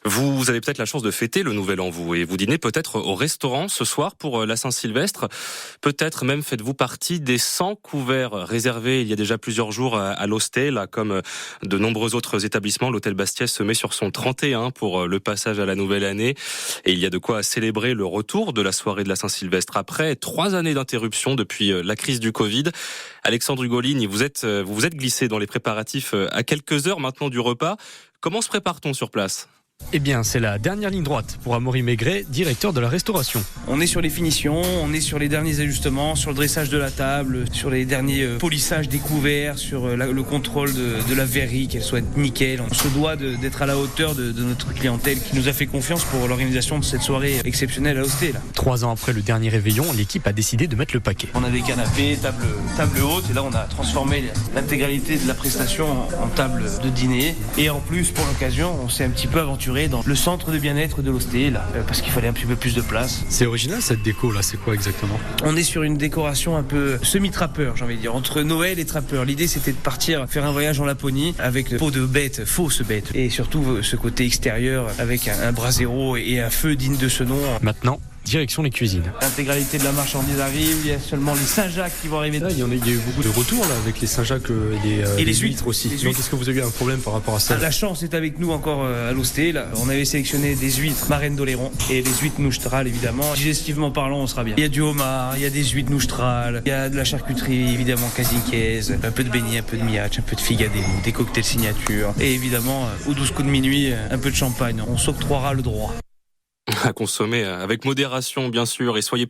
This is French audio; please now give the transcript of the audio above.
Vous avez peut-être la chance de fêter le Nouvel An, vous, et vous dînez peut-être au restaurant ce soir pour la Saint-Sylvestre. Peut-être même faites-vous partie des 100 couverts réservés il y a déjà plusieurs jours à l'Hostel, comme de nombreux autres établissements. L'Hôtel Bastiès se met sur son 31 pour le passage à la nouvelle année. Et il y a de quoi célébrer le retour de la soirée de la Saint-Sylvestre après 3 années d'interruption depuis la crise du Covid. Alexandre Hugolin, vous vous êtes glissé dans les préparatifs à quelques heures maintenant du repas. Comment se prépare-t-on sur place ? Eh bien, c'est la dernière ligne droite pour Amaury Maigret, directeur de la restauration. On est sur les finitions, on est sur les derniers ajustements, sur le dressage de la table, sur les derniers polissages des couverts, sur le contrôle de la verrerie, qu'elle soit nickel. On se doit d'être à la hauteur de notre clientèle qui nous a fait confiance pour l'organisation de cette soirée exceptionnelle à l'Hostel. 3 ans après le dernier réveillon, l'équipe a décidé de mettre le paquet. On a des canapés, table haute, et là on a transformé l'intégralité de la prestation en table de dîner. Et en plus, pour l'occasion, on s'est un petit peu aventuré dans le centre de bien-être de l'Hostel, parce qu'il fallait un petit peu plus de place. C'est original cette déco là, c'est quoi exactement ? On est sur une décoration un peu semi-trappeur, j'ai envie de dire, entre Noël et trappeur. L'idée c'était de partir faire un voyage en Laponie avec peau de bête, fausse bête, et surtout ce côté extérieur avec un brasero et un feu digne de ce nom. Maintenant, direction les cuisines. L'intégralité de la marchandise arrive, il y a seulement les Saint-Jacques qui vont arriver. Là, il y a eu beaucoup de retours là, avec les Saint-Jacques et les huîtres aussi. Donc est-ce que vous avez eu un problème par rapport à ça ? La chance est avec nous encore à l'Hostel. On avait sélectionné des huîtres marraines d'Oléron et les huîtres noustrales évidemment. Digestivement parlant, on sera bien. Il y a du homard, il y a des huîtres noustrales, il y a de la charcuterie évidemment casincaise, un peu de beignet, un peu de miach, un peu de figadelle, des cocktails signature et évidemment aux 12 coups de minuit, un peu de champagne. On s'octroiera le droit. À consommer avec modération, bien sûr, et soyez